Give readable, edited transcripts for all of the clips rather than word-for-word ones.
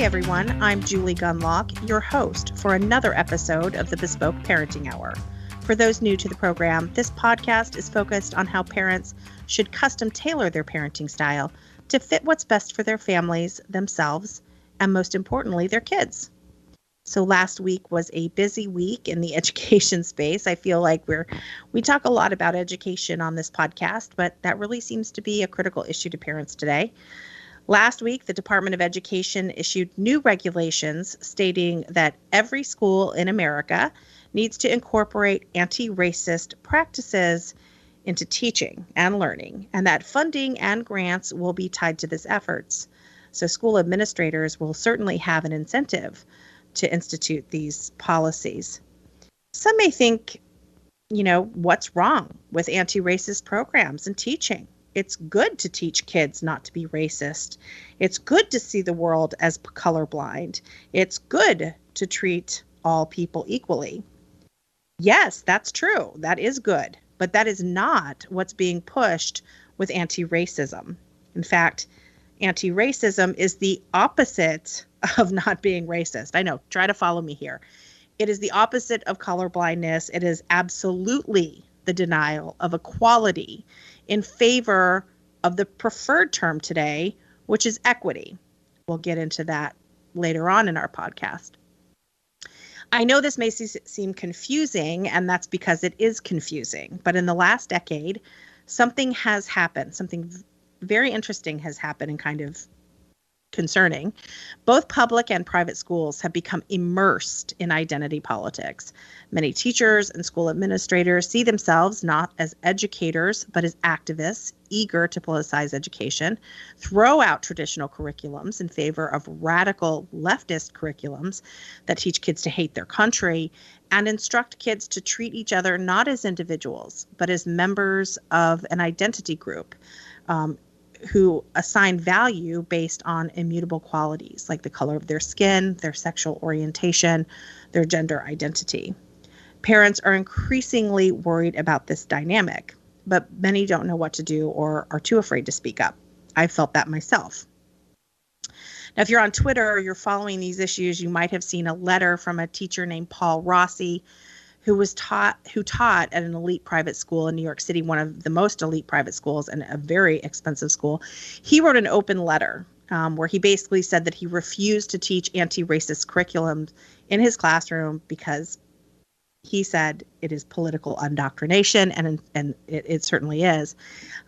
everyone. I'm Julie Gunlock, your host for another episode of the Bespoke Parenting Hour. For those new to the program, this podcast is focused on how parents should custom tailor their parenting style to fit what's best for their families, themselves, and most importantly, their kids. So last week was a busy week in the education space. I feel like we talk a lot about education on this podcast, but that really seems to be a critical issue to parents today. Last week, the Department of Education issued new regulations stating that every school in America needs to incorporate anti-racist practices into teaching and learning, and that funding and grants will be tied to these efforts. So school administrators will certainly have an incentive to institute these policies. Some may think, what's wrong with anti-racist programs and teaching? It's good to teach kids not to be racist. It's good to see the world as colorblind. It's good to treat all people equally. Yes, that's true. That is good. But that is not what's being pushed with anti-racism. In fact, anti-racism is the opposite of not being racist. I know, try to follow me here. It is the opposite of colorblindness. It is absolutely the denial of equality in favor of the preferred term today, which is equity. We'll get into that later on in our podcast. I know this may seem confusing, and that's because it is confusing. But in the last decade, something has happened. Something very interesting has happened and kind of concerning. Both public and private schools have become immersed in identity politics. Many teachers and school administrators see themselves not as educators, but as activists eager to politicize education, throw out traditional curriculums in favor of radical leftist curriculums that teach kids to hate their country, and instruct kids to treat each other not as individuals, but as members of an identity group, who assign value based on immutable qualities like the color of their skin, their sexual orientation, their gender identity. Parents are increasingly worried about this dynamic, but many don't know what to do or are too afraid to speak up. I felt that myself. Now, if you're on Twitter or you're following these issues, you might have seen a letter from a teacher named Paul Rossi, who taught at an elite private school in New York City, one of the most elite private schools and a very expensive school. He wrote an open letter where he basically said that he refused to teach anti-racist curriculum in his classroom because he said it is political indoctrination, and it certainly is.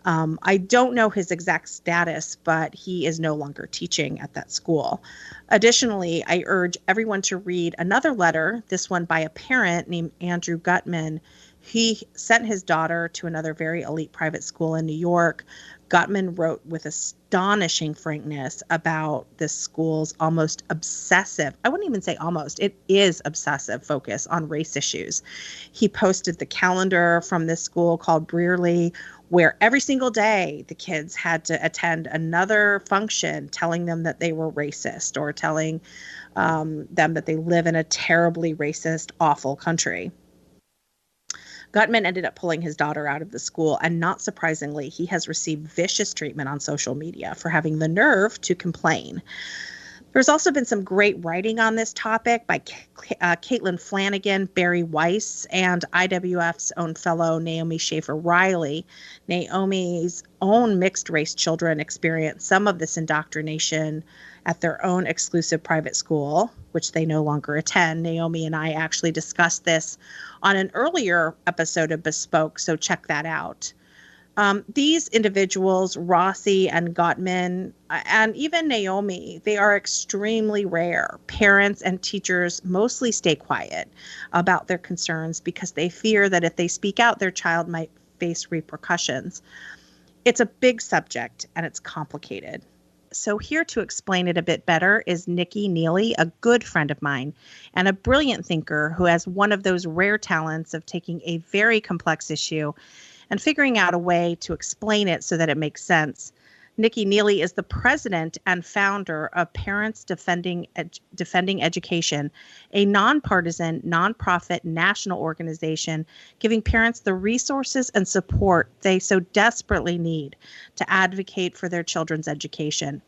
I don't know his exact status, but he is no longer teaching at that school. Additionally, I urge everyone to read another letter, this one by a parent named Andrew Gutman. He sent his daughter to another very elite private school in New York. Gutman wrote with astonishing frankness about this school's almost obsessive, I wouldn't even say almost, it is obsessive focus on race issues. He posted the calendar from this school called Brearley, where every single day the kids had to attend another function telling them that they were racist or telling them that they live in a terribly racist, awful country. Gutman ended up pulling his daughter out of the school, and not surprisingly, he has received vicious treatment on social media for having the nerve to complain. There's also been some great writing on this topic by Caitlin Flanagan, Barry Weiss, and IWF's own fellow Naomi Schaefer-Riley. Naomi's own mixed-race children experienced some of this indoctrination at their own exclusive private school, which they no longer attend. Naomi and I actually discussed this on an earlier episode of Bespoke, so check that out. These individuals, Rossi and Gottman, and even Naomi, they are extremely rare. Parents and teachers mostly stay quiet about their concerns because they fear that if they speak out, their child might face repercussions. It's a big subject and it's complicated. So here to explain it a bit better is Nicki, Neily, a good friend of mine and a brilliant thinker who has one of those rare talents of taking a very complex issue and figuring out a way to explain it so that it makes sense. Nicki Neily is the president and founder of Parents Defending Education, a nonpartisan, nonprofit national organization giving parents the resources and support they so desperately need to advocate for their children's education.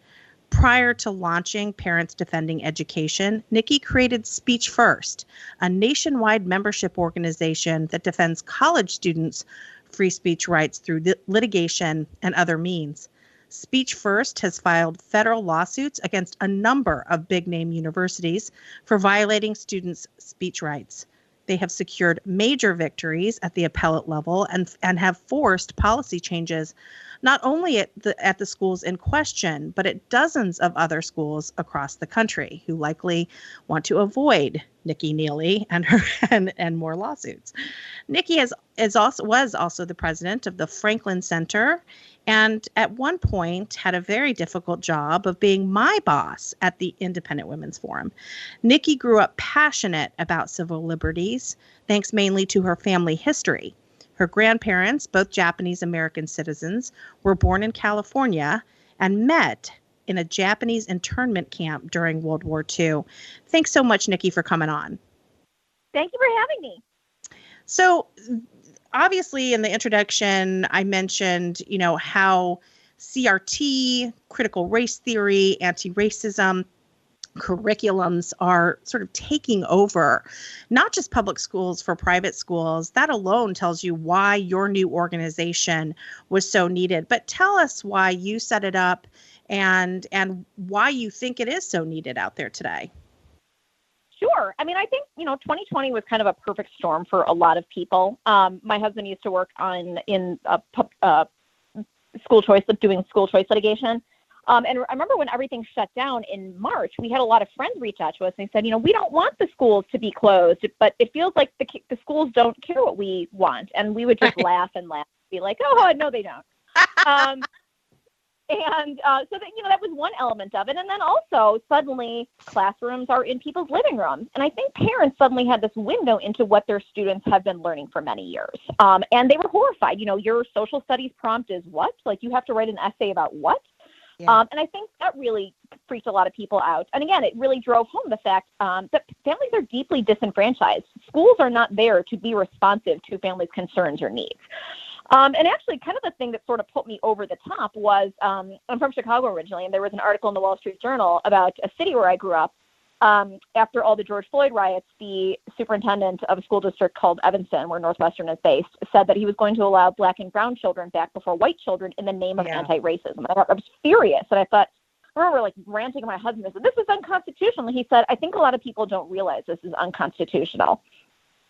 Prior to launching Parents Defending Education, Nicki created Speech First, a nationwide membership organization that defends college students' free speech rights through litigation and other means. Speech First has filed federal lawsuits against a number of big-name universities for violating students' speech rights. They have secured major victories at the appellate level and have forced policy changes not only at the schools in question, but at dozens of other schools across the country who likely want to avoid Nicki Neily and her and more lawsuits. Nicki was also the president of the Franklin Center, and at one point had a very difficult job of being my boss at the Independent Women's Forum. Nicki grew up passionate about civil liberties, thanks mainly to her family history. Her grandparents, both Japanese American citizens, were born in California and met in a Japanese internment camp during World War II. Thanks so much, Nicki, for coming on. Thank you for having me. So obviously in the introduction, I mentioned, how CRT, critical race theory, anti-racism curriculums are sort of taking over, not just public schools for private schools. That alone tells you why your new organization was so needed. But tell us why you set it up and why you think it is so needed out there today. Sure. I mean, I think, 2020 was kind of a perfect storm for a lot of people. My husband used to work in school choice, doing school choice litigation. And I remember when everything shut down in March, we had a lot of friends reach out to us and they said, we don't want the schools to be closed, but it feels like the schools don't care what we want. And we would just laugh and be like, oh, no, they don't. So that was one element of it. And then also suddenly classrooms are in people's living rooms. And I think parents suddenly had this window into what their students have been learning for many years. And they were horrified. Your social studies prompt is what? Like you have to write an essay about what? Yeah. And I think that really freaked a lot of people out. And again, it really drove home the fact that families are deeply disenfranchised. Schools are not there to be responsive to families' concerns or needs. And actually, kind of the thing that sort of put me over the top was, I'm from Chicago originally, and there was an article in the Wall Street Journal about a city where I grew up. After all the George Floyd riots, the superintendent of a school district called Evanston, where Northwestern is based, said that he was going to allow black and brown children back before white children in the name of anti-racism. I was furious, and I remember ranting to my husband. I said, "This is unconstitutional." And he said, "I think a lot of people don't realize this is unconstitutional."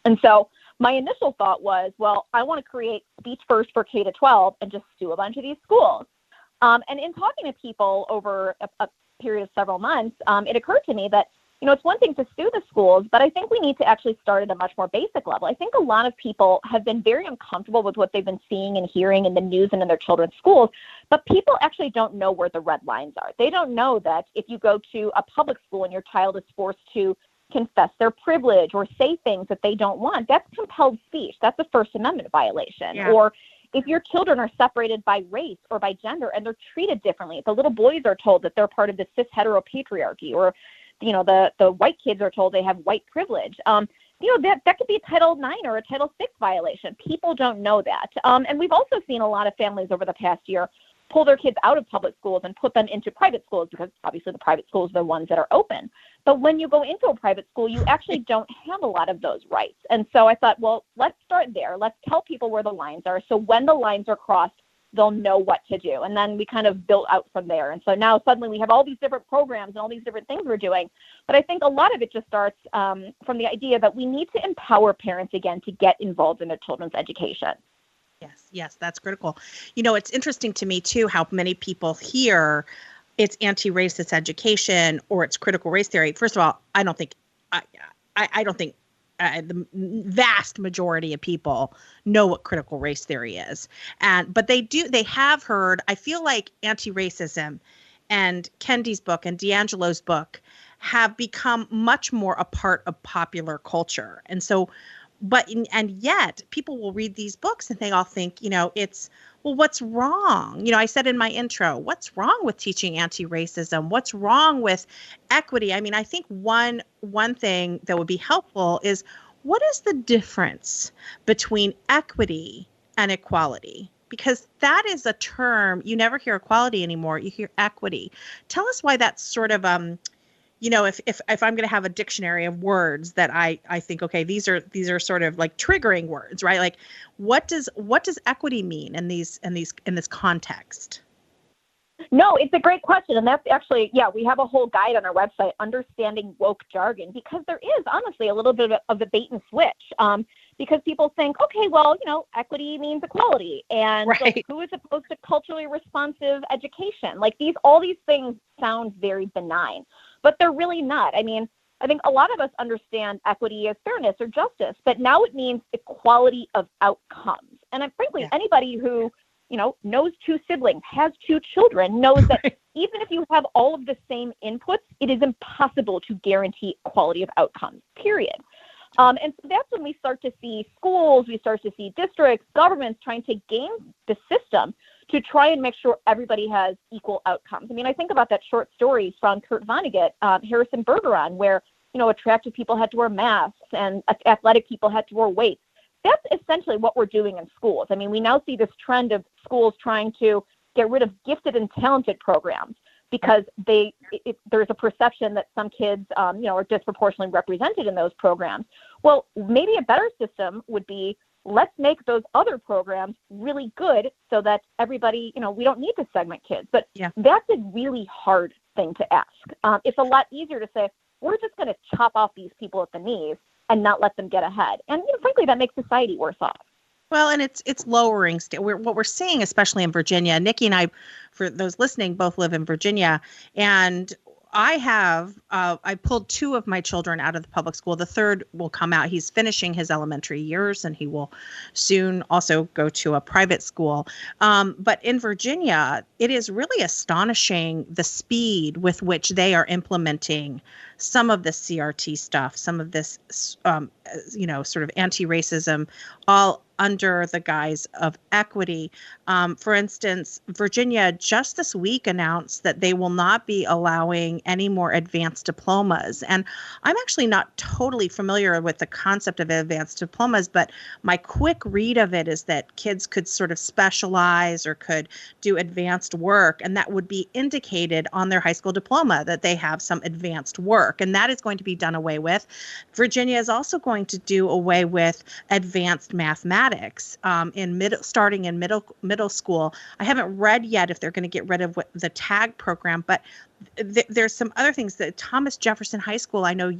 And so my initial thought was, well, I want to create Speech First for K-12 and just sue a bunch of these schools. And in talking to people over a period of several months, it occurred to me that, it's one thing to sue the schools, but I think we need to actually start at a much more basic level. I think a lot of people have been very uncomfortable with what they've been seeing and hearing in the news and in their children's schools, but people actually don't know where the red lines are. They don't know that if you go to a public school and your child is forced to confess their privilege or say things that they don't want, that's compelled speech. That's a First Amendment violation. Yeah. Or if your children are separated by race or by gender and they're treated differently, if the little boys are told that they're part of the cis heteropatriarchy, or the white kids are told they have white privilege, that could be a Title IX or a Title VI violation. People don't know that. And we've also seen a lot of families over the past year pull their kids out of public schools and put them into private schools, because obviously the private schools are the ones that are open. But when you go into a private school, you actually don't have a lot of those rights. And so I thought, well, let's start there. Let's tell people where the lines are. So when the lines are crossed, they'll know what to do. And then we kind of built out from there. And so now suddenly we have all these different programs and all these different things we're doing. But I think a lot of it just starts from the idea that we need to empower parents again to get involved in their children's education. Yes, that's critical. It's interesting to me, too, how many people hear it's anti-racist education or it's critical race theory. First of all, I don't think the vast majority of people know what critical race theory is. But they have heard, I feel like anti-racism and Kendi's book and D'Angelo's book have become much more a part of popular culture. And so, and yet people will read these books and they all think, it's, well, what's wrong? I said in my intro, what's wrong with teaching anti-racism? What's wrong with equity? I mean, I think one thing that would be helpful is, what is the difference between equity and equality? because that is a term you never hear equality anymore. You hear equity. Tell us why that's sort of if I'm going to have a dictionary of words that I think, okay, these are sort of like triggering words, right? Like what does equity mean in this context? No, it's a great question. And that's actually, we have a whole guide on our website, Understanding Woke Jargon, because there is honestly a little bit of a bait and switch. Because people think, okay, well, equity means equality. And right. Like, who is opposed to culturally responsive education? Like all these things sound very benign, but they're really not. I mean, I think a lot of us understand equity as fairness or justice, but now it means equality of outcomes. And frankly, anybody who knows two siblings, has two children, knows that even if you have all of the same inputs, it is impossible to guarantee equality of outcomes, period. And so that's when we start to see schools, we start to see districts, governments trying to game the system to try and make sure everybody has equal outcomes. I mean, I think about that short story from Kurt Vonnegut, Harrison Bergeron, where, attractive people had to wear masks and athletic people had to wear weights. That's essentially what we're doing in schools. I mean, we now see this trend of schools trying to get rid of gifted and talented programs because there's a perception that some kids, are disproportionately represented in those programs. Well, maybe a better system would be, let's make those other programs really good so that everybody, we don't need to segment kids. But that's a really hard thing to ask. It's a lot easier to say, we're just going to chop off these people at the knees and not let them get ahead. And frankly, that makes society worse off. Well, and it's lowering. What we're seeing, especially in Virginia, Nicki and I, for those listening, both live in Virginia, and I pulled two of my children out of the public school. The third will come out. He's finishing his elementary years, and he will soon also go to a private school. But in Virginia, it is really astonishing the speed with which they are implementing some of the CRT stuff, some of this, sort of anti-racism, all under the guise of equity. For instance, Virginia just this week announced that they will not be allowing any more advanced diplomas. And I'm actually not totally familiar with the concept of advanced diplomas, but my quick read of it is that kids could sort of specialize or could do advanced work, and that would be indicated on their high school diploma that they have some advanced work, and that is going to be done away with. Virginia is also going to do away with advanced mathematics starting in middle school. I haven't read yet if they're going to get rid of the TAG program, but there's some other things that Thomas Jefferson High School, I know,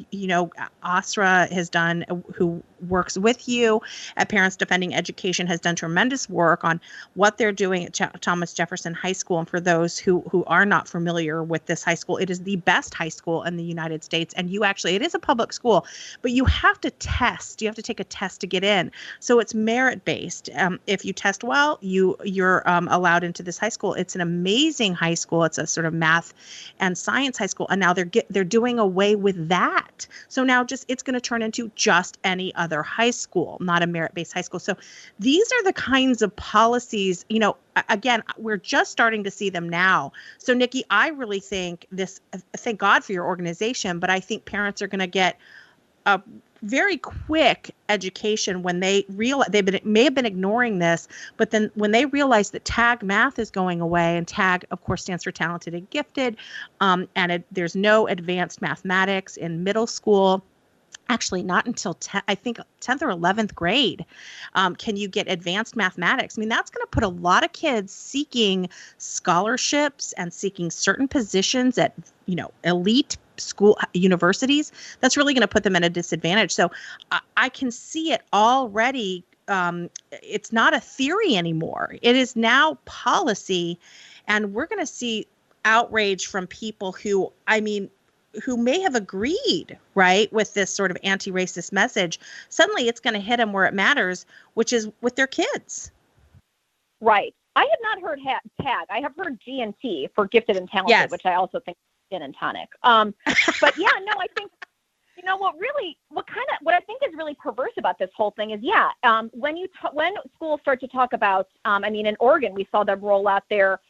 Asra has done, who works with you at Parents Defending Education, has done tremendous work on what they're doing at Thomas Jefferson High School. And for those who are not familiar with this high school, it is the best high school in the United States. And it is a public school, but you have to test. You have to take a test to get in. So it's merit-based. If you test well, you're allowed into this high school. It's an amazing high school. It's a sort of math and science high school, and now they're doing away with that. So now it's going to turn into just any other high school, not a merit-based high school. So these are the kinds of policies, again, we're just starting to see them now. So Nicki, I really think thank God for your organization, but I think parents are going to get a very quick education when they realize may have been ignoring this, but then when they realize that TAG math is going away, and TAG, of course, stands for talented and gifted, there's no advanced mathematics in middle school. Actually, not until 10th or 11th grade can you get advanced mathematics. I mean, that's going to put a lot of kids seeking scholarships and seeking certain positions at, elite school universities. That's really going to put them at a disadvantage. So I can see it already. It's not a theory anymore. It is now policy. And we're going to see outrage from people who may have agreed, right, with this sort of anti-racist message. Suddenly it's going to hit them where it matters, which is with their kids. Right. I have not heard TAG. I have heard G&T for gifted and talented, yes, which I also think is gin and tonic. But yeah, no, I think, what I think is really perverse about this whole thing is, when schools start to talk about, in Oregon, we saw them roll out their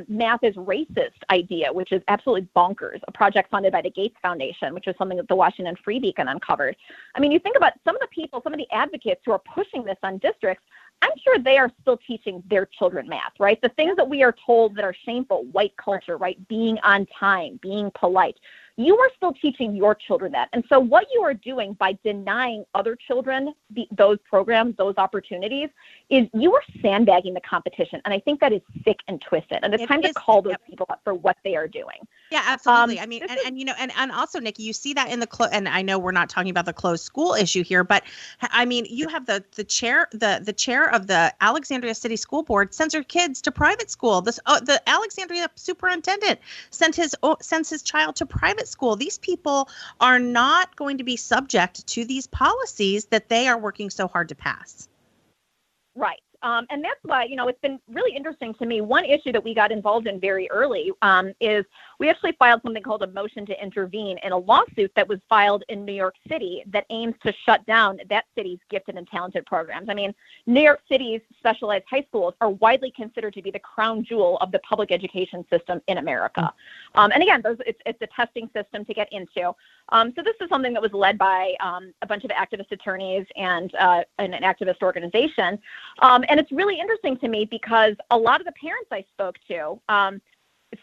math is racist idea, which is absolutely bonkers, a project funded by the Gates Foundation, which was something that the Washington Free Beacon uncovered. I mean, you think about some of the advocates who are pushing this on districts, I'm sure they are still teaching their children math, right? The things that we are told that are shameful, white culture, right? Being on time, being polite. You are still teaching your children that. And so what you are doing by denying other children those programs, those opportunities, is you are sandbagging the competition. And I think that is sick and twisted. And it's time to call those people up for what they are doing. Yeah, absolutely. I mean, and also, Nicki, you see that in the and I know we're not talking about the closed school issue here, but I mean, you have the chair of the Alexandria City School Board sends her kids to private school. The Alexandria superintendent sends his child to private school. These people are not going to be subject to these policies that they are working so hard to pass. Right. And that's why, it's been really interesting to me. One issue that we got involved in very early is we actually filed something called a motion to intervene in a lawsuit that was filed in New York City that aims to shut down that city's gifted and talented programs. I mean, New York City's specialized high schools are widely considered to be the crown jewel of the public education system in America. And again, it's a testing system to get into. So this is something that was led by a bunch of activist attorneys and an activist organization. And it's really interesting to me because a lot of the parents I spoke to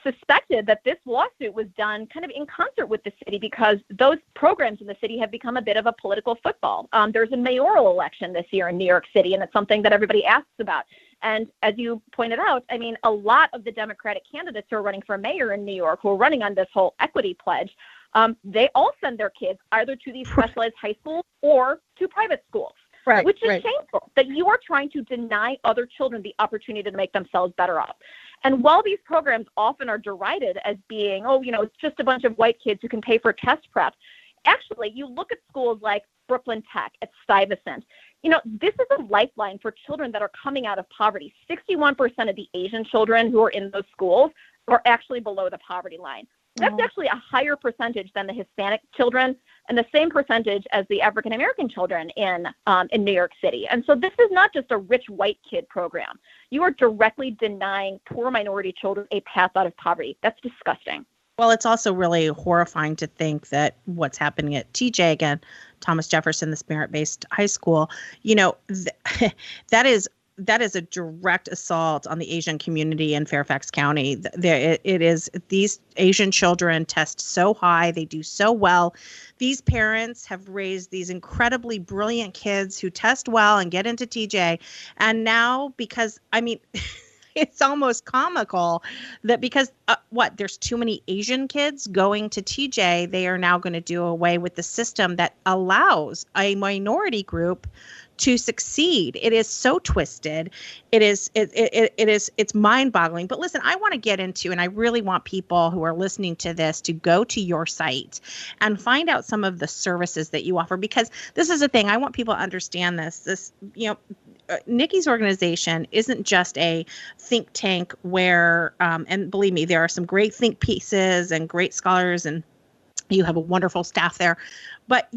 suspected that this lawsuit was done kind of in concert with the city because those programs in the city have become a bit of a political football. There's a mayoral election this year in New York City, and it's something that everybody asks about. And as you pointed out, I mean, a lot of the Democratic candidates who are running for mayor in New York, who are running on this whole equity pledge, they all send their kids either to these specialized high schools or to private schools. Right, which is shameful, that you are trying to deny other children the opportunity to make themselves better off. And while these programs often are derided as being, it's just a bunch of white kids who can pay for test prep, actually, you look at schools like Brooklyn Tech, at Stuyvesant. This is a lifeline for children that are coming out of poverty. 61% of the Asian children who are in those schools are actually below the poverty line. That's actually a higher percentage than the Hispanic children and the same percentage as the African-American children in New York City. And so this is not just a rich white kid program. You are directly denying poor minority children a path out of poverty. That's disgusting. Well, it's also really horrifying to think that what's happening at TJ, again, Thomas Jefferson, this merit-based high school, that is a direct assault on the Asian community in Fairfax County. It is, these Asian children test so high, they do so well. These parents have raised these incredibly brilliant kids who test well and get into TJ. And now, because, it's almost comical that because there's too many Asian kids going to TJ, they are now going to do away with the system that allows a minority group to succeed. It is so twisted. It's mind-boggling. But listen, I want to get into, and I really want people who are listening to this to go to your site and find out some of the services that you offer, because this is the thing. I want people to understand this, Nicki's organization isn't just a think tank where, and believe me, there are some great think pieces and great scholars, and you have a wonderful staff there, but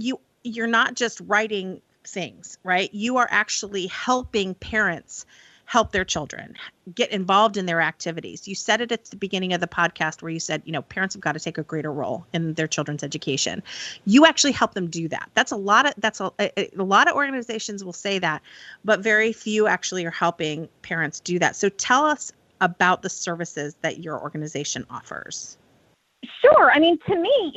you're not just writing things, right? You are actually helping parents help their children get involved in their activities. You said it at the beginning of the podcast where you said, parents have got to take a greater role in their children's education. You actually help them do that. A lot of organizations will say that, but very few actually are helping parents do that. So tell us about the services that your organization offers. Sure. To me,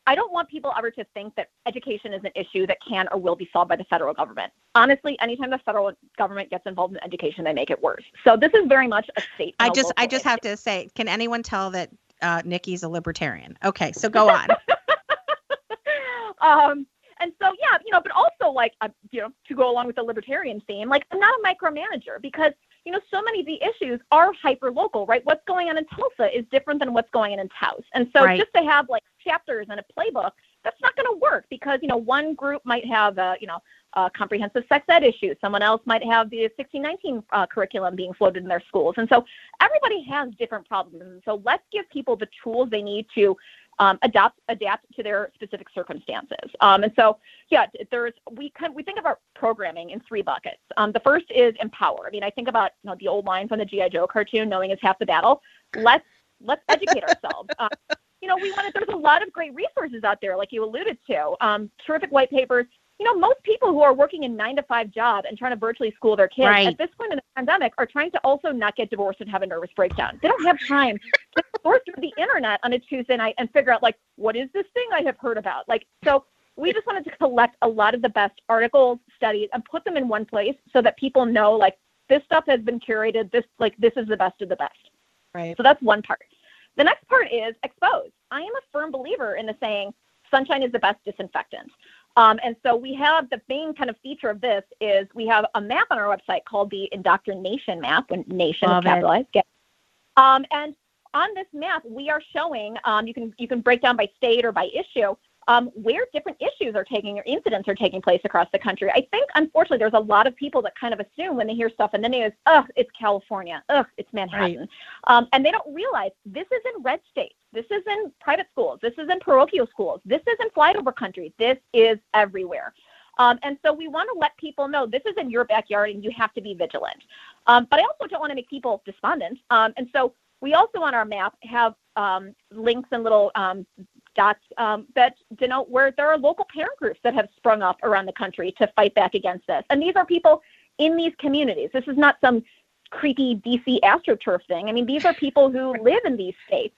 I don't want people ever to think that education is an issue that can or will be solved by the federal government. Honestly, anytime the federal government gets involved in education, they make it worse. So this is very much a state. I just have to say, can anyone tell that Nicki's a libertarian? Okay, so go on. And so, but also to go along with the libertarian theme, I'm not a micromanager because, so many of the issues are hyper local, right? What's going on in Tulsa is different than what's going on in Taos. And so just to have chapters and a playbook, that's not going to work because, one group might have, a comprehensive sex ed issue. Someone else might have the 1619 curriculum being floated in their schools. And so everybody has different problems. And so let's give people the tools they need to adapt to their specific circumstances. And so, we think of our programming in three buckets. The first is empower. I think about the old line from the G.I. Joe cartoon, knowing is half the battle. Let's educate ourselves. There's a lot of great resources out there, like you alluded to, terrific white papers, most people who are working a 9-to-5 job and trying to virtually school their kids at this point in the pandemic are trying to also not get divorced and have a nervous breakdown. They don't have time to sort through the internet on a Tuesday night and figure out, like, what is this thing I have heard about? Like, so we just wanted to collect a lot of the best articles, studies, and put them in one place so that people know, like, this stuff has been curated. This is the best of the best. Right. So that's one part. The next part is expose. I am a firm believer in the saying, sunshine is the best disinfectant. And so we have the main kind of feature of this is we have a map on our website called the Indoctrination map, when nation is capitalized. And on this map, we are showing, you can break down by state or by issue, where different issues are taking or incidents are taking place across the country. I think, unfortunately, there's a lot of people that kind of assume when they hear stuff in the news, it's California, it's Manhattan. Right. And they don't realize this is in red states. This is in private schools. This is in parochial schools. This is in flyover country. This is everywhere. And so we want to let people know this is in your backyard and you have to be vigilant. But I also don't want to make people despondent. And so we also on our map have links and little dots that denote where there are local parent groups that have sprung up around the country to fight back against this. And these are people in these communities. This is not some creepy DC AstroTurf thing. I mean, these are people who live in these states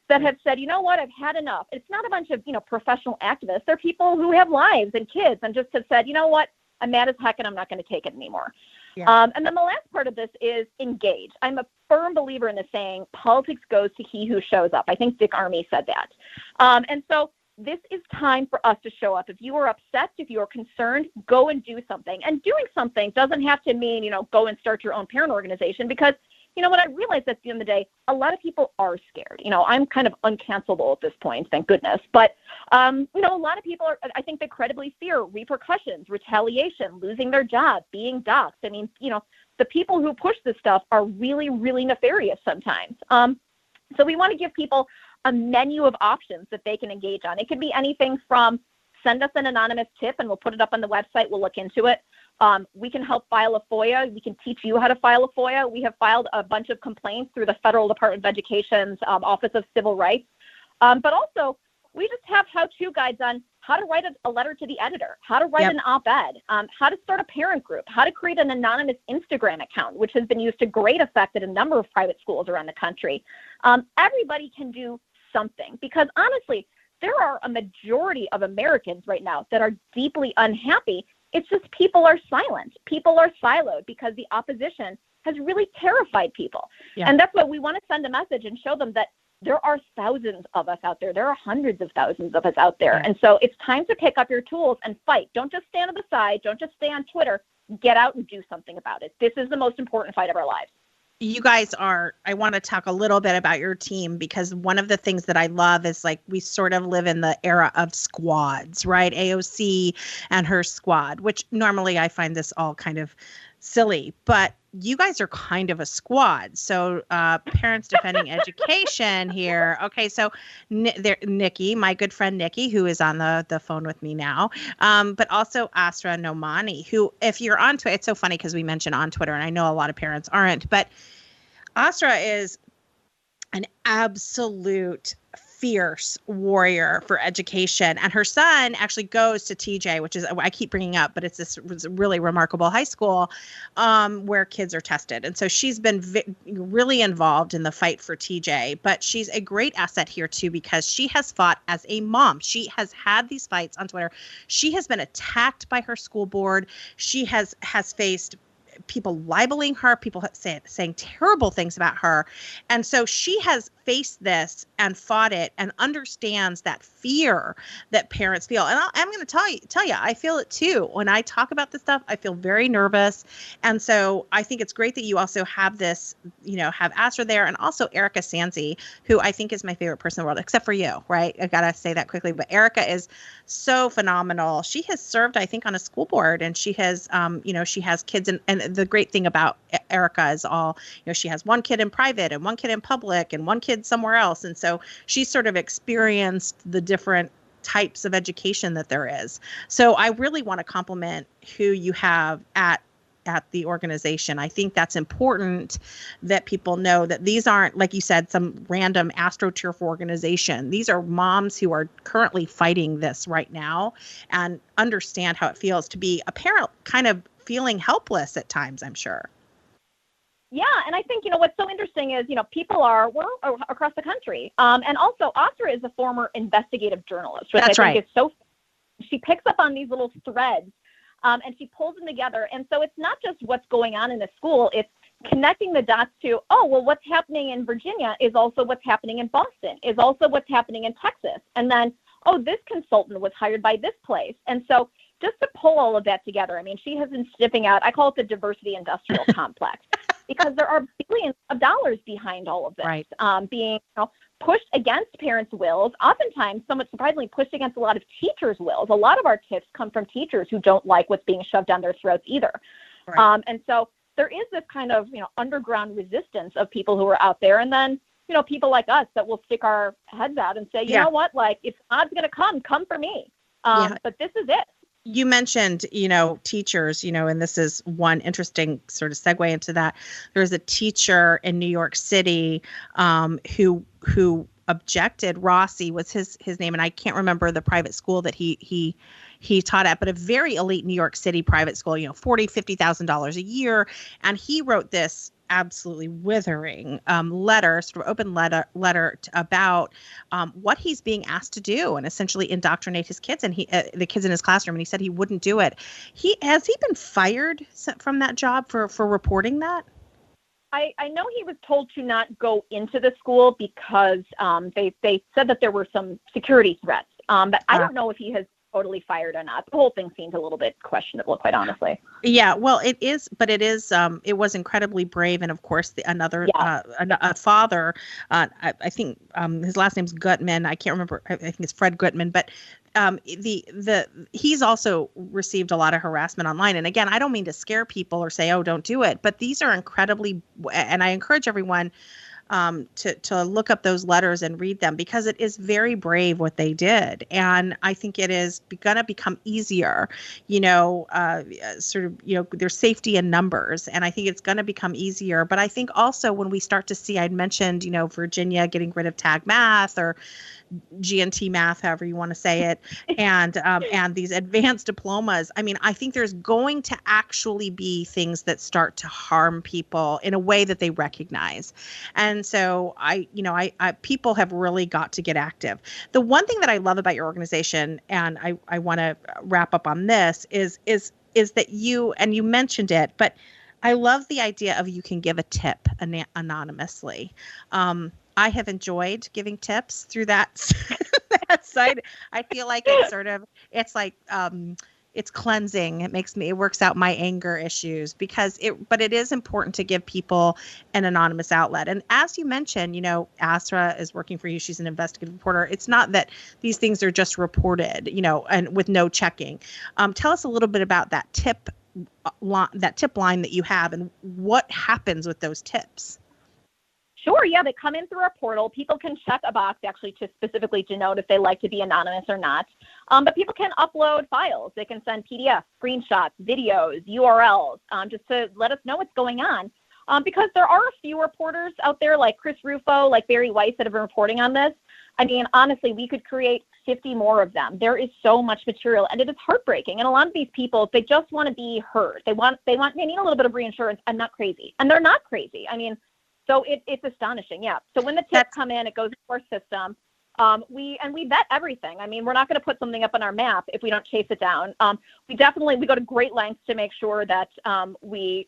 that have said, you know what, I've had enough. It's not a bunch of, professional activists. They're people who have lives and kids and just have said, you know what, I'm mad as heck and I'm not going to take it anymore. Yeah. And then the last part of this is engage. I'm a firm believer in the saying, politics goes to he who shows up. I think Dick Armey said that. And so this is time for us to show up. If you are upset, if you are concerned, go and do something. And doing something doesn't have to mean, go and start your own parent organization, because what I realized at the end of the day, a lot of people are scared. I'm kind of uncancelable at this point, thank goodness. But, a lot of people I think they credibly fear repercussions, retaliation, losing their job, being doxxed. I mean, the people who push this stuff are really, really nefarious sometimes. So we want to give people a menu of options that they can engage on. It could be anything from send us an anonymous tip and we'll put it up on the website. We'll look into it. We can help file a FOIA. We can teach you how to file a FOIA. We have filed a bunch of complaints through the Federal Department of Education's Office of Civil Rights. But also, we just have how-to guides on how to write a letter to the editor, how to write an op-ed, how to start a parent group, how to create an anonymous Instagram account, which has been used to great effect at a number of private schools around the country. Everybody can do something, because honestly, there are a majority of Americans right now that are deeply unhappy. It's just people are silent. People are siloed because the opposition has really terrified people. Yeah. And that's what we want to send a message and show them, that there are thousands of us out there. There are hundreds of thousands of us out there. Yeah. And so it's time to pick up your tools and fight. Don't just stand on the side. Don't just stay on Twitter. Get out and do something about it. This is the most important fight of our lives. You guys I want to talk a little bit about your team, because one of the things that I love is, like, we sort of live in the era of squads, right? AOC and her squad, which normally I find this all kind of silly, but you guys are kind of a squad. So Parents Defending Education here. Okay, so Nicki, my good friend Nicki, who is on the phone with me now, but also Asra Nomani, who, if you're on Twitter, it's so funny because we mentioned on Twitter, and I know a lot of parents aren't, but Asra is an absolute fierce warrior for education. And her son actually goes to TJ, which is, I keep bringing up, but it's this really remarkable high school where kids are tested. And so she's been really involved in the fight for TJ, but she's a great asset here too, because she has fought as a mom. She has had these fights on Twitter. She has been attacked by her school board. She has faced people libeling her, people saying terrible things about her. And so she has faced this and fought it and understands that fear that parents feel. And I'm going to tell you, I feel it too. When I talk about this stuff, I feel very nervous. And so I think it's great that you also have this, have Astra there, and also Erica Sansi, who I think is my favorite person in the world, except for you, right? I got to say that quickly. But Erica is so phenomenal. She has served, I think, on a school board, and she has, she has kids. And the great thing about Erica is she has one kid in private and one kid in public and one kid somewhere else. And so she's sort of experienced the different types of education that there is. So I really want to compliment who you have at at the organization. I think that's important that people know that these aren't, like you said, some random AstroTurf organization. These are moms who are currently fighting this right now and understand how it feels to be a parent kind of feeling helpless at times, I'm sure. Yeah, and I think, what's so interesting is, we're across the country. And also, Asra is a former investigative journalist, which That's I think right. is so, she picks up on these little threads, and she pulls them together. And so it's not just what's going on in the school, it's connecting the dots to, what's happening in Virginia is also what's happening in Boston, is also what's happening in Texas. And then, this consultant was hired by this place. And so just to pull all of that together, I mean, she has been sniffing out, I call it the diversity industrial complex. Because there are billions of dollars behind all of this, right. Being pushed against parents' wills, oftentimes somewhat surprisingly pushed against a lot of teachers' wills. A lot of our tips come from teachers who don't like what's being shoved down their throats either. Right. And so there is this kind of underground resistance of people who are out there, and then people like us that will stick our heads out and say, you know what, like if God's going to come for me. But this is it. You mentioned, teachers, and this is one interesting sort of segue into that. There's a teacher in New York City who objected. Rossi was his name, and I can't remember the private school that he taught at, but a very elite New York City private school, $40,000-$50,000 a year. And he wrote this absolutely withering letter, sort of open letter about what he's being asked to do and essentially indoctrinate his kids and the kids in his classroom. And he said he wouldn't do it. Has he been fired from that job for reporting that? I know he was told to not go into the school because they said that there were some security threats. But I don't know if he has totally fired or not. The whole thing seems a little bit questionable, quite honestly. Yeah, well, it is, but it was incredibly brave. And of course, a father, I think his last name's Gutman. I can't remember. I think it's Fred Gutman, but he's also received a lot of harassment online. And again, I don't mean to scare people or say, don't do it, but these are incredibly, and I encourage everyone to look up those letters and read them, because it is very brave what they did. And I think it is going to become easier, there's safety in numbers. And I think it's going to become easier. But I think also when we start to see, I'd mentioned, Virginia getting rid of tag math or GNT math, however you want to say it, and these advanced diplomas. I mean, I think there's going to actually be things that start to harm people in a way that they recognize. And so people have really got to get active. The one thing that I love about your organization, and I want to wrap up on this, is that you mentioned it, but I love the idea of you can give a tip anonymously. I have enjoyed giving tips through that site. I feel like it's cleansing. It works out my anger issues but it is important to give people an anonymous outlet. And as you mentioned, Asra is working for you. She's an investigative reporter. It's not that these things are just reported, and with no checking. Tell us a little bit about that tip line that you have and what happens with those tips. Sure. Yeah, they come in through our portal. People can check a box actually to specifically denote if they like to be anonymous or not. But people can upload files. They can send PDFs, screenshots, videos, URLs, just to let us know what's going on. Because there are a few reporters out there like Chris Rufo, like Barry Weiss that have been reporting on this. I mean, honestly, we could create 50 more of them. There is so much material, and it is heartbreaking. And a lot of these people, they just want to be heard. They need a little bit of reassurance. I'm not crazy. And they're not crazy. I mean, so it's astonishing, yeah. So when the tips come in, it goes into our system. We vet everything. I mean, we're not going to put something up on our map if we don't chase it down. We go to great lengths to make sure that nobody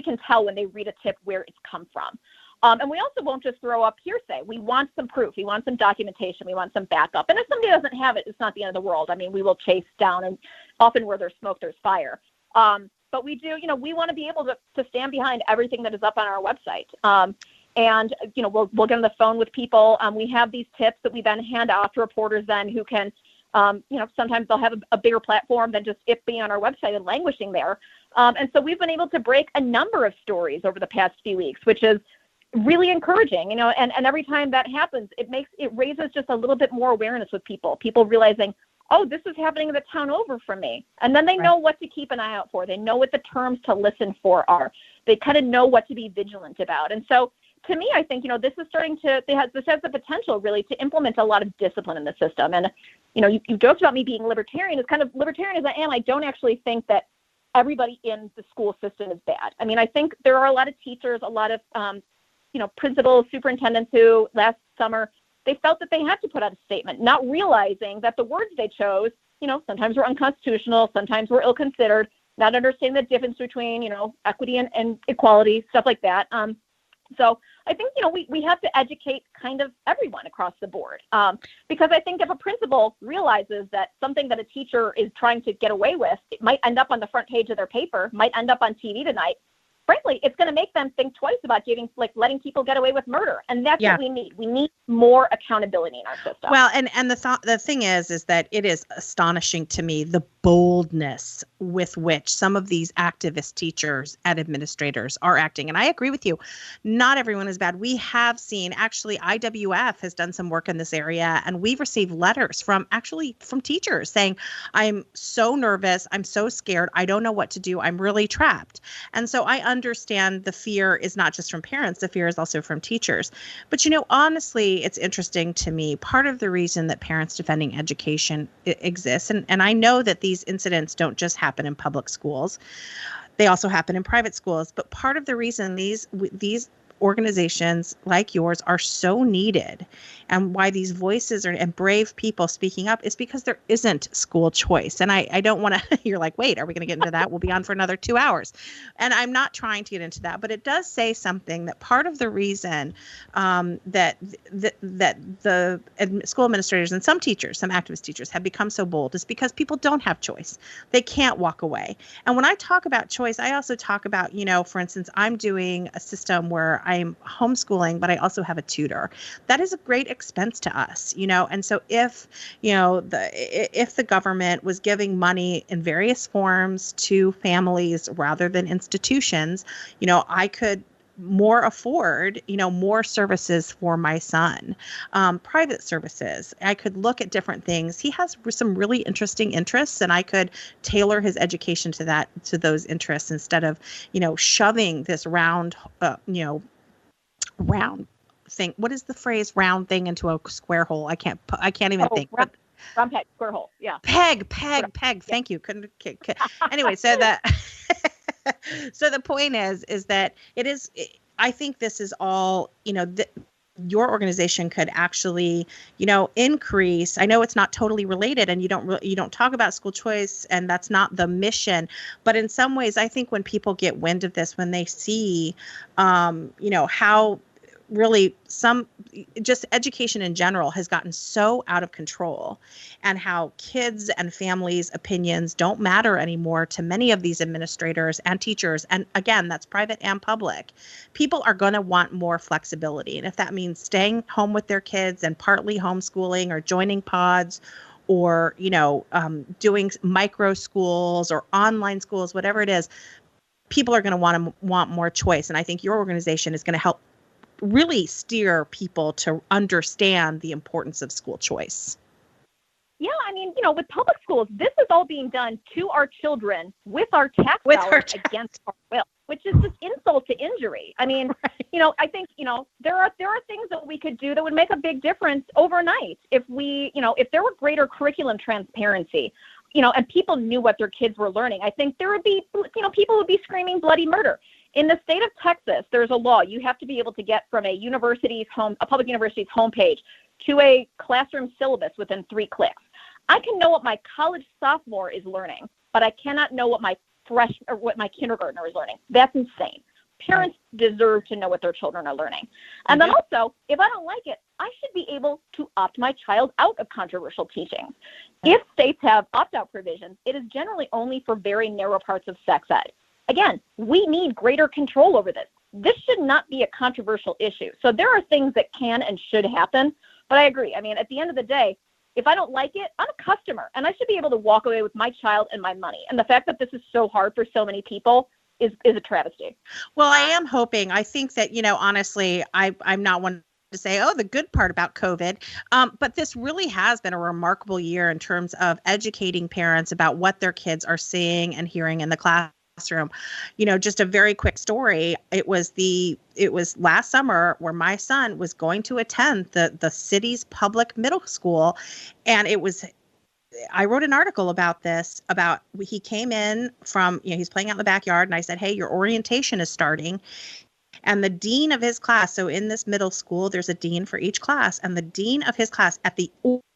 can tell when they read a tip where it's come from. And we also won't just throw up hearsay. We want some proof. We want some documentation. We want some backup. And if somebody doesn't have it, it's not the end of the world. I mean, we will chase down, and often where there's smoke, there's fire. But we do, we want to be able to stand behind everything that is up on our website. And we'll get on the phone with people. We have these tips that we then hand off to reporters then who can, sometimes they'll have a bigger platform than just it being on our website and languishing there. And so we've been able to break a number of stories over the past few weeks, which is really encouraging, and every time that happens, it raises just a little bit more awareness with people realizing, oh, this is happening in the town over from me. And then they know what to keep an eye out for. They know what the terms to listen for are. They kind of know what to be vigilant about. And so to me, I think, this is this has the potential really to implement a lot of discipline in the system. And, you joked about me being libertarian. As kind of libertarian as I am, I don't actually think that everybody in the school system is bad. I mean, I think there are a lot of teachers, a lot of, principals, superintendents who last summer, they felt that they had to put out a statement, not realizing that the words they chose, sometimes were unconstitutional, sometimes were ill-considered, not understanding the difference between, equity and equality, stuff like that. So I think, we have to educate kind of everyone across the board, because I think if a principal realizes that something that a teacher is trying to get away with, it might end up on the front page of their paper, might end up on TV tonight. Frankly, it's going to make them think twice about letting people get away with murder. And that's what we need. We need more accountability in our system. Well, and the thing is that it is astonishing to me, the boldness with which some of these activist teachers and administrators are acting. And I agree with you. Not everyone is bad. We have seen, actually, IWF has done some work in this area, and we've received letters from teachers saying, I'm so nervous. I'm so scared. I don't know what to do. I'm really trapped. And so I understand the fear is not just from parents. The fear is also from teachers. But, honestly, it's interesting to me. Part of the reason that Parents Defending Education exists, and I know that these incidents don't just happen in public schools. They also happen in private schools. But part of the reason these organizations like yours are so needed and why these voices and brave people speaking up is because there isn't school choice. And I don't want to, you're like, wait, are we going to get into that? We'll be on for another 2 hours. And I'm not trying to get into that, but it does say something that part of the reason that the school administrators and some teachers, some activist teachers have become so bold is because people don't have choice. They can't walk away. And when I talk about choice, I also talk about, for instance, I'm doing a system where I'm homeschooling, but I also have a tutor. That is a great expense to us, and so if the government was giving money in various forms to families rather than institutions, I could more afford, more services for my son, private services. I could look at different things. He has some really interesting interests, and I could tailor his education to those interests instead of, shoving this round thing. What is the phrase round thing into a square hole? I can't even think. Round peg, square hole. Yeah. Peg. Thank you. Couldn't. Anyway, so the point is that I think this is all, your organization could actually, increase. I know it's not totally related, and you don't talk about school choice, and that's not the mission. But in some ways, I think when people get wind of this, when they see, how really just education in general has gotten so out of control, and how kids and families' opinions don't matter anymore to many of these administrators and teachers. And again, that's private and public. People are going to want more flexibility. And if that means staying home with their kids and partly homeschooling or joining pods or, doing micro schools or online schools, whatever it is, people are going to want more choice. And I think your organization is going to help really steer people to understand the importance of school choice. Yeah, I mean, with public schools, this is all being done to our children with our tax dollars against our will, which is just insult to injury. I mean, right. I think, there are things that we could do that would make a big difference overnight if if there were greater curriculum transparency, and people knew what their kids were learning. I think there would be, people would be screaming bloody murder. In the state of Texas, there's a law. You have to be able to get from a public university's homepage to a classroom syllabus within 3 clicks. I can know what my college sophomore is learning, but I cannot know what my kindergartner is learning. That's insane. Parents deserve to know what their children are learning. And then also, if I don't like it, I should be able to opt my child out of controversial teachings. If states have opt-out provisions, it is generally only for very narrow parts of sex ed. Again, we need greater control over this. This should not be a controversial issue. So there are things that can and should happen, but I agree. I mean, at the end of the day, if I don't like it, I'm a customer, and I should be able to walk away with my child and my money. And the fact that this is so hard for so many people is a travesty. Well, I am hoping. I think that, honestly, I'm not one to say, oh, the good part about COVID. But this really has been a remarkable year in terms of educating parents about what their kids are seeing and hearing in the classroom. Just a very quick story. It was last summer where my son was going to attend the city's public middle school. And I wrote an article about this, he came in from, he's playing out in the backyard, and I said, hey, your orientation is starting. And the dean of his class, so in this middle school, there's a dean for each class, and the dean of his class at the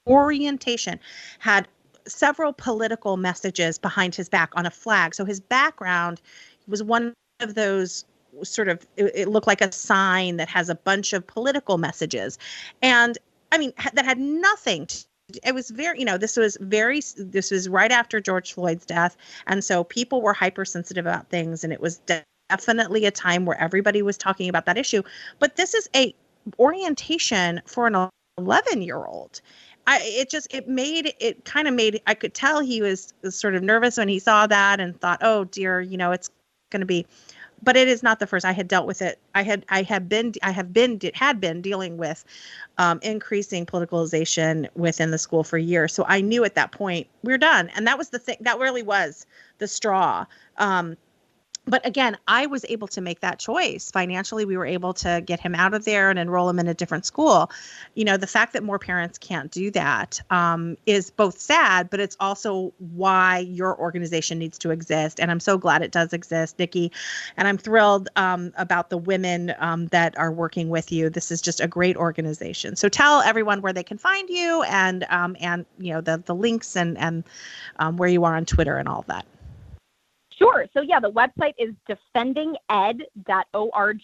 orientation had several political messages behind his back on a flag. So his background was one of those sort of, it looked like a sign that has a bunch of political messages. And I mean, that had nothing to, it was very, this was right after George Floyd's death. And so people were hypersensitive about things, and it was definitely a time where everybody was talking about that issue. But this is a orientation for an 11-year-old. I could tell he was sort of nervous when he saw that and thought, oh dear, it's going to be, but it is not the first. I had dealt with it. I had been dealing with increasing politicalization within the school for years. So I knew at that point we're done. And that was the thing, that really was the straw. But again, I was able to make that choice. Financially, we were able to get him out of there and enroll him in a different school. The fact that more parents can't do that is both sad, but it's also why your organization needs to exist. And I'm so glad it does exist, Nicki. And I'm thrilled about the women that are working with you. This is just a great organization. So tell everyone where they can find you and the links and where you are on Twitter and all of that. Sure. So the website is defendinged.org.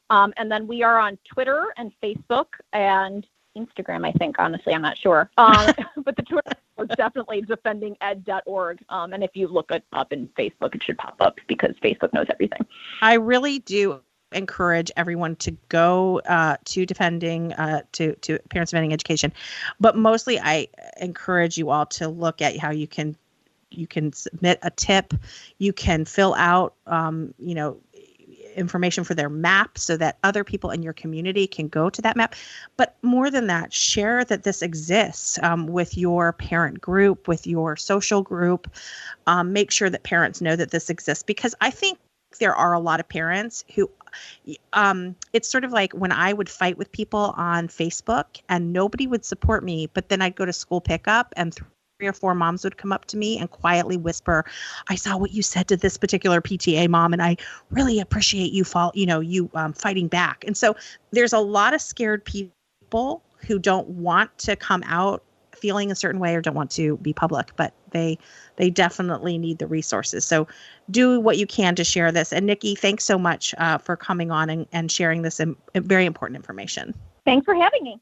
And then we are on Twitter and Facebook and Instagram, I think. Honestly, I'm not sure. But the Twitter is definitely defendinged.org. And if you look it up in Facebook, it should pop up because Facebook knows everything. I really do encourage everyone to go to defending to Parents Defending Education. But mostly I encourage you all to look at how you can submit a tip. You can fill out, information for their map so that other people in your community can go to that map. But more than that, share that this exists with your parent group, with your social group. Make sure that parents know that this exists, because I think there are a lot of parents who it's sort of like when I would fight with people on Facebook and nobody would support me, but then I'd go to school pickup and 3 or 4 moms would come up to me and quietly whisper, I saw what you said to this particular PTA mom, and I really appreciate you fighting back. And so there's a lot of scared people who don't want to come out feeling a certain way or don't want to be public, but they definitely need the resources. So do what you can to share this. And Nicki, thanks so much for coming on and sharing this very important information. Thanks for having me.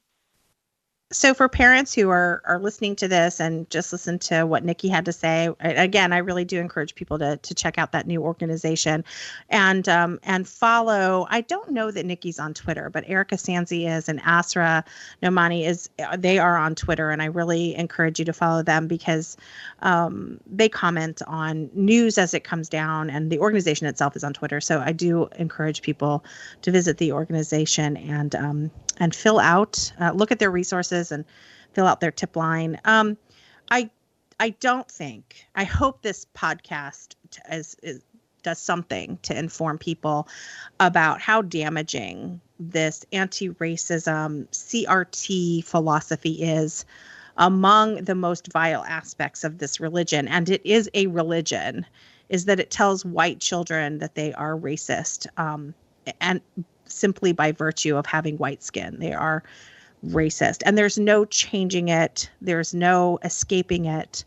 So for parents who are listening to this and just listen to what Nicki had to say, again, I really do encourage people to check out that new organization and follow. I don't know that Nicki's on Twitter, but Erica Sanzi is and Asra Nomani is. They are on Twitter, and I really encourage you to follow them because they comment on news as it comes down, and the organization itself is on Twitter. So I do encourage people to visit the organization and fill out, look at their resources and fill out their tip line. I hope this podcast does something to inform people about how damaging this anti-racism CRT philosophy is among the most vile aspects of this religion. And it is a religion, is that it tells white children that they are racist, and simply by virtue of having white skin. They are racist, and there's no changing it. There's no escaping it.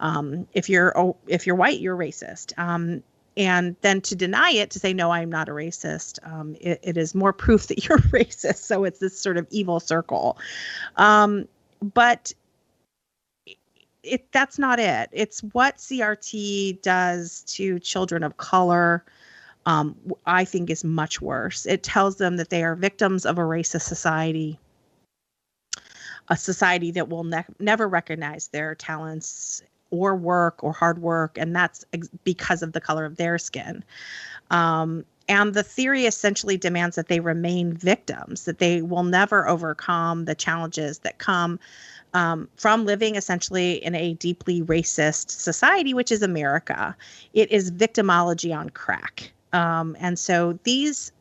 If you're white, you're racist. And then to deny it, to say, no, I'm not a racist, it is more proof that you're racist. So it's this sort of evil circle. But that's not it. It's what CRT does to children of color, I think is much worse. It tells them that they are victims of a racist society, a society that will never recognize their talents or work or hard work, and that's because of the color of their skin. And the theory essentially demands that they remain victims, that they will never overcome the challenges that come from living essentially in a deeply racist society, which is America. It is victimology on crack. And so these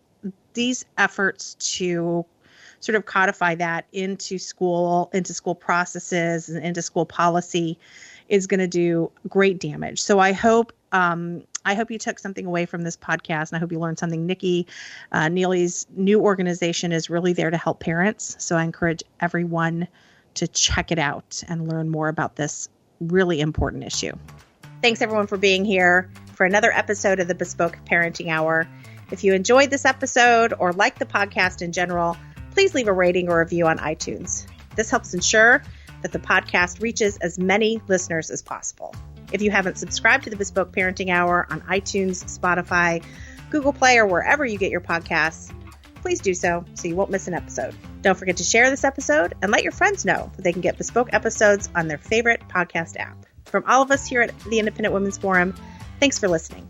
efforts to sort of codify that into school processes and into school policy is going to do great damage. So I hope you took something away from this podcast, and I hope you learned something. Nicki, Neily's new organization, is really there to help parents. So I encourage everyone to check it out and learn more about this really important issue. Thanks everyone for being here for another episode of the Bespoke Parenting Hour. If you enjoyed this episode or like the podcast in general, please leave a rating or review on iTunes. This helps ensure that the podcast reaches as many listeners as possible. If you haven't subscribed to the Bespoke Parenting Hour on iTunes, Spotify, Google Play, or wherever you get your podcasts, please do so you won't miss an episode. Don't forget to share this episode and let your friends know that they can get Bespoke episodes on their favorite podcast app. From all of us here at the Independent Women's Forum, thanks for listening.